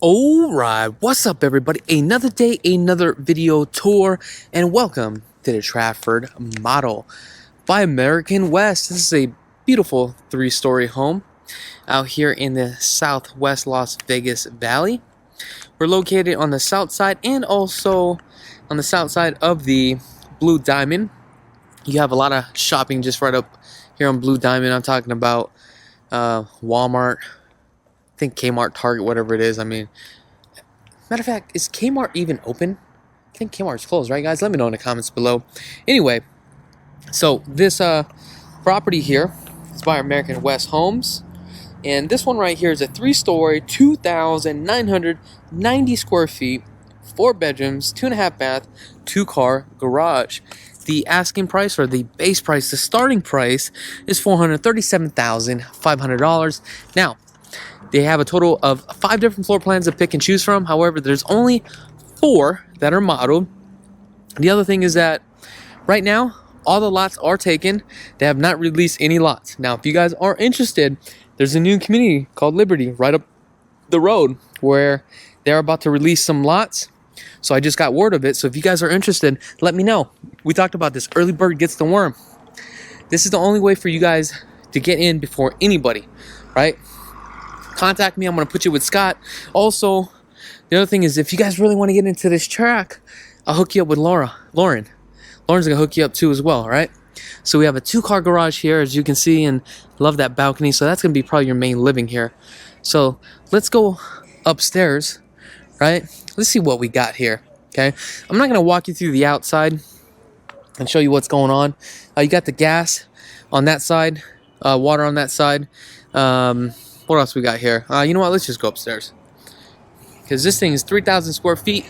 Alright, what's up everybody? Another day, another video tour, and welcome to the Trafford model by American West. This is a beautiful 3-story home out here in the southwest Las Vegas Valley. We're located on the south side and also on the south side of the Blue Diamond. You have a lot of shopping just right up here on Blue Diamond. I'm talking about Walmart, I think Kmart, Target, whatever it is. I mean, matter of fact, is Kmart even open? I think Kmart's closed, right, guys? Let me know in the comments below. Anyway, so this property here is by American West Homes. And this one right here is a 3-story, 2,990 square feet, 4 bedrooms, 2.5 bath, 2-car garage. The asking price, or the base price, the starting price, is $437,500. Now, they have a total of 5 different floor plans to pick and choose from. However, there's only 4 that are modeled. The other thing is that right now, all the lots are taken. They have not released any lots. Now, if you guys are interested, there's a new community called Liberty right up the road where they're about to release some lots. So I just got word of it. So if you guys are interested, let me know. We talked about this. Early bird gets the worm. This is the only way for you guys to get in before anybody, right? Contact me. I'm going to put you with Scott. Also, the other thing is, if you guys really want to get into this track, I'll hook you up with Lauren. Lauren's going to hook you up too as well, all right? So we have a 2-car garage here, as you can see, and love that balcony. So that's going to be probably your main living here. So let's go upstairs, right? Let's see what we got here, okay? I'm not going to walk you through the outside and show you what's going on. You got the gas on that side, water on that side. What else we got here? You know what? Let's just go upstairs, because this thing is 3,000 square feet,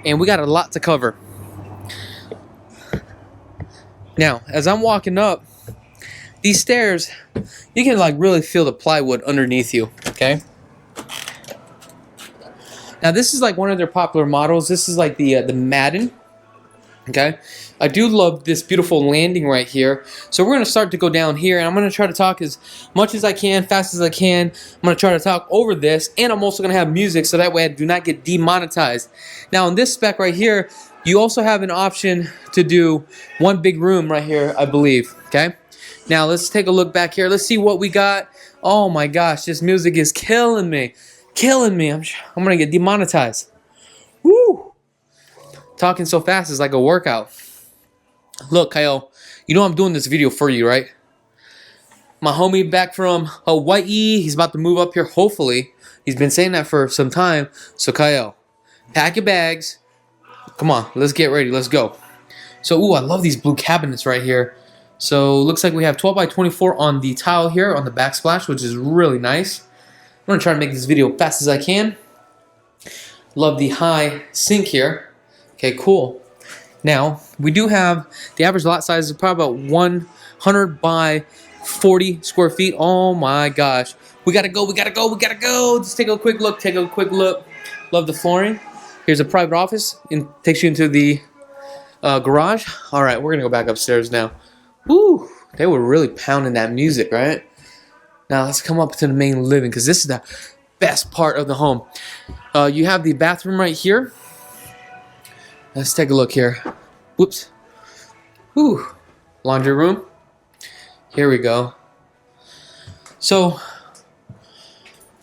and we got a lot to cover. Now, as I'm walking up these stairs, you can like really feel the plywood underneath you, okay? Now, this is like one of their popular models. This is like the Madden, okay? I do love this beautiful landing right here. So we're going to start to go down here, and I'm going to try to talk as much as I can, fast as I can. I'm going to try to talk over this, and I'm also going to have music so that way I do not get demonetized. Now, in this spec right here, you also have an option to do one big room right here, I believe, okay? Now, let's take a look back here. Let's see what we got. Oh, my gosh, this music is killing me. Killing me. I'm going to get demonetized. Woo! Talking so fast is like a workout. Look, Kyle, you know I'm doing this video for you, right? My homie back from Hawaii, he's about to move up here, hopefully. He's been saying that for some time. So, Kyle, pack your bags. Come on, let's get ready. Let's go. So, ooh, I love these blue cabinets right here. So, looks like we have 12 by 24 on the tile here on the backsplash, which is really nice. I'm going to try to make this video fast as I can. Love the high sink here. Okay, cool. Now, we do have the average lot size is probably about 100 by 40 square feet. Oh my gosh. We gotta go, we gotta go, we gotta go. Just take a quick look, take a quick look. Love the flooring. Here's a private office and takes you into the garage. All right, we're gonna go back upstairs now. Woo, they were really pounding that music, right? Now let's come up to the main living, because this is the best part of the home. You have the bathroom right here. Let's take a look here. Whoops. Whew. Laundry room. Here we go. So,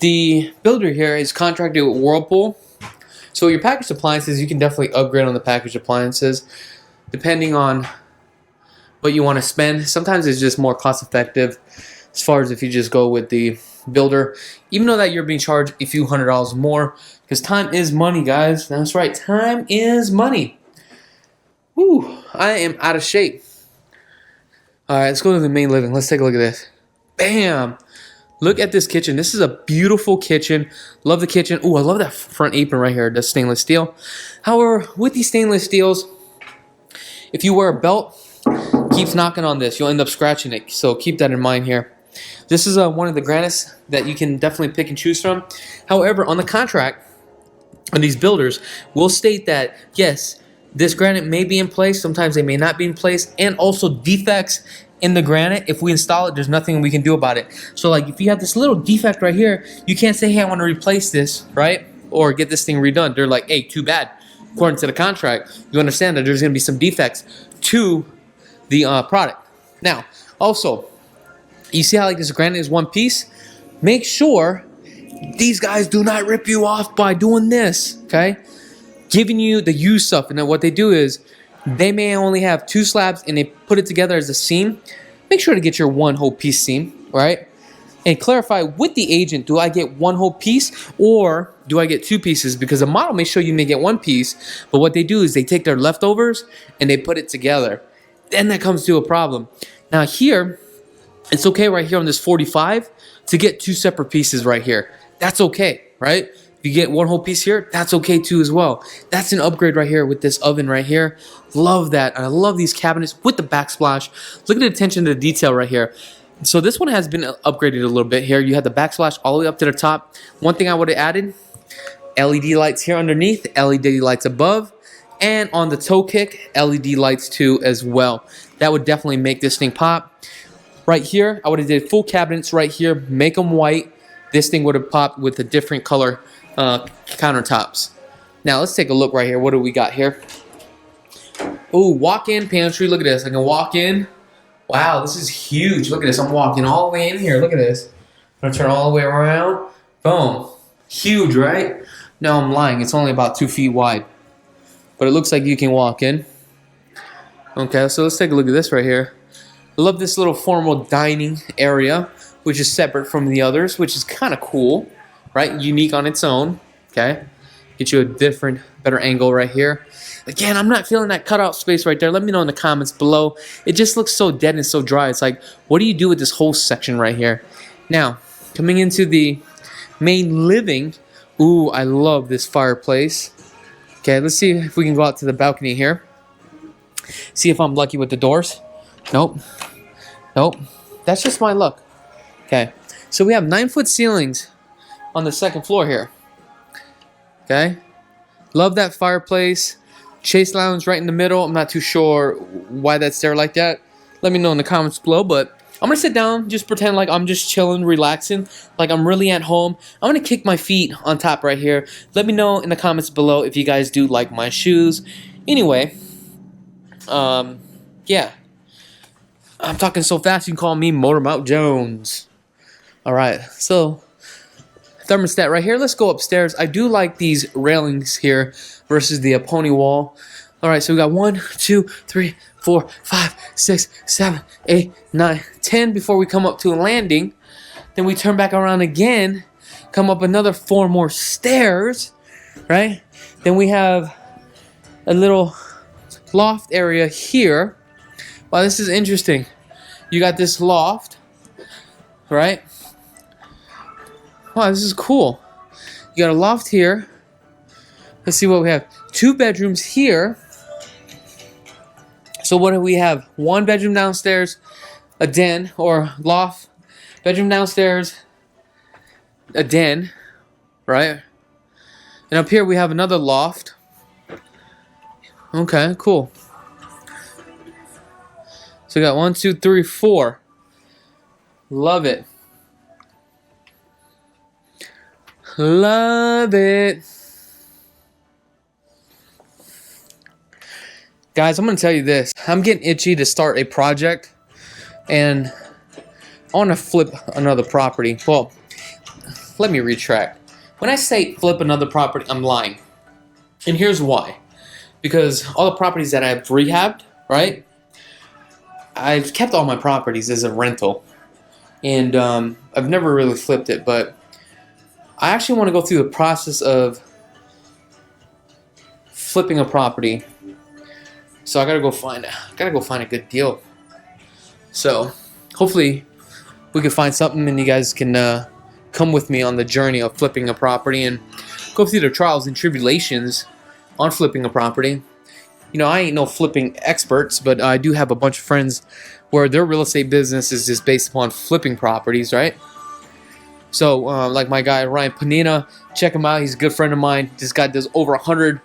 the builder here is contracted with Whirlpool. So, your packaged appliances, you can definitely upgrade on the packaged appliances, depending on what you want to spend. Sometimes it's just more cost effective as far as if you just go with the builder, even though that you're being charged a few $100s more, because time is money, guys. That's right, time is money. Whew, I am out of shape. All right, let's go to the main living. Let's take a look at this. Bam! Look at this kitchen. This is a beautiful kitchen. Love the kitchen. Ooh, I love that front apron right here. The stainless steel. However, with these stainless steels, if you wear a belt, keeps knocking on this, you'll end up scratching it. So keep that in mind here. This is one of the granites that you can definitely pick and choose from. However, on the contract, on these builders, will state that, yes, this granite may be in place. Sometimes they may not be in place. And also defects in the granite, if we install it, there's nothing we can do about it. So like if you have this little defect right here, you can't say, hey, I want to replace this, right? or get this thing redone. They're like, hey, too bad. According to the contract, you understand that there's going to be some defects to the product. Now, also, you see how like this granite is one piece? Make sure these guys do not rip you off by doing this, okay? Giving you the used stuff. And then what they do is they may only have 2 slabs and they put it together as a seam. Make sure to get your 1 whole piece seam, right? And clarify with the agent, do I get 1 whole piece or do I get 2 pieces? Because the model may show you may get 1 piece, but what they do is they take their leftovers and they put it together. Then that comes to a problem. Now here, it's okay right here on this 45 to get 2 separate pieces right here. That's okay, right? If you get 1 whole piece here, that's okay too as well. That's an upgrade right here with this oven right here. Love that. I love these cabinets with the backsplash. Look at the attention to detail right here. So this one has been upgraded a little bit here. You have the backsplash all the way up to the top. One thing I would have added, LED lights here underneath, LED lights above, and on the toe kick, LED lights too as well. That would definitely make this thing pop. Right here, I would have did full cabinets right here, make them white. This thing would have popped with a different color countertops. Now let's take a look right here. What do we got here? Oh, walk-in pantry. Look at this. I can walk in. Wow, this is huge. Look at this. I'm walking all the way in here. Look at this. I'm going to turn all the way around. Boom. Huge, right? No, I'm lying. It's only about 2 feet wide. But it looks like you can walk in. Okay, so let's take a look at this right here. I love this little formal dining area, which is separate from the others, which is kind of cool, right? Unique on its own, okay? Get you a different, better angle right here. Again, I'm not feeling that cutout space right there. Let me know in the comments below. It just looks so dead and so dry. It's like, what do you do with this whole section right here? Now, coming into the main living. Ooh, I love this fireplace. Okay, let's see if we can go out to the balcony here. See if I'm lucky with the doors. Nope. Nope. That's just my luck. Okay, so we have 9-foot ceilings on the 2nd floor here. Okay, love that fireplace. Chase lounge right in the middle. I'm not too sure why that's there like that. Let me know in the comments below, but I'm gonna sit down, just pretend like I'm just chilling, relaxing, like I'm really at home. I'm gonna kick my feet on top right here. Let me know in the comments below if you guys do like my shoes. Anyway, yeah. I'm talking so fast you can call me Motormount Jones. Alright, so thermostat right here. Let's go upstairs. I do like these railings here versus the pony wall. Alright, so we got 1, 2, 3, 4, 5, 6, 7, 8, 9, 10 before we come up to a landing. Then we turn back around again, come up another 4 more stairs, right? Then we have a little loft area here. Wow, this is interesting. You got this loft, right? Wow, this is cool. You got a loft here. Let's see what we have. 2 bedrooms here. So what do we have? 1 bedroom downstairs, a den or loft, bedroom downstairs, a den, right? And up here we have another loft. Okay, cool. So we got 1, 2, 3, 4. Love it. Love it. Guys, I'm going to tell you this. I'm getting itchy to start a project. And I want to flip another property. Well, let me retract. When I say flip another property, I'm lying. And here's why. Because all the properties that I've rehabbed, right? I've kept all my properties as a rental. And I've never really flipped it. But I actually want to go through the process of flipping a property. So I gotta go find a good deal. So hopefully we can find something and you guys can come with me on the journey of flipping a property and go through the trials and tribulations on flipping a property. You know, I ain't no flipping experts, but I do have a bunch of friends where their real estate business is just based upon flipping properties, right? So like my guy Ryan Panina, check him out. He's a good friend of mine. This guy does over 100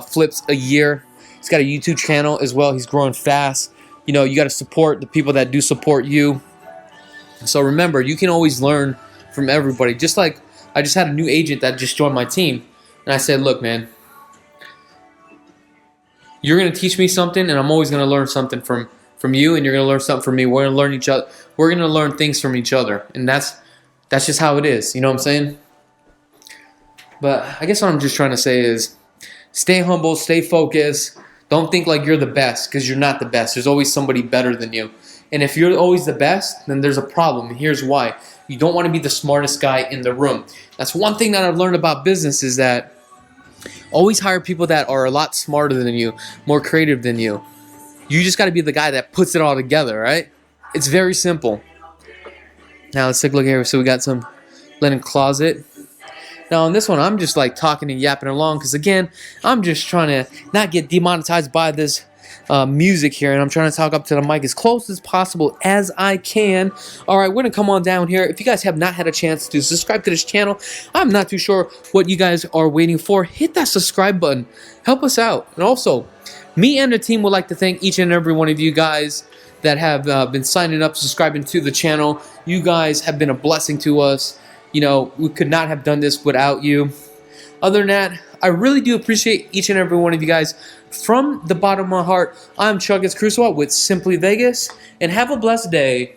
flips a year. He's got a YouTube channel as well. He's growing fast. You know, you got to support the people that do support you. So remember, you can always learn from everybody. Just like I just had a new agent that just joined my team. And I said, look, man, you're going to teach me something, and I'm always going to learn something from you, and you're going to learn something from me. We're going to learn each other. We're going to learn things from each other, and that's just how it is. You know what I'm saying? But I guess what I'm just trying to say is stay humble, stay focused. Don't think like you're the best, because you're not the best. There's always somebody better than you. And if you're always the best, then there's a problem. And here's why. You don't want to be the smartest guy in the room. That's one thing that I've learned about business is that always hire people that are a lot smarter than you, more creative than you. You just got to be the guy that puts it all together, right? It's very simple. Now let's take a look here. So we got some linen closet. Now on this one, I'm just like talking and yapping along because again, I'm just trying to not get demonetized by this music here, and I'm trying to talk up to the mic as close as possible as I can. All right, we're gonna come on down here. If you guys have not had a chance to subscribe to this channel, I'm not too sure what you guys are waiting for. Hit that subscribe button. Help us out. And also, me and the team would like to thank each and every one of you guys that have been signing up, subscribing to the channel. You guys have been a blessing to us. You know, we could not have done this without you. Other than that, I really do appreciate each and every one of you guys. From the bottom of my heart, I'm Krulsawat with Simply Vegas, and have a blessed day.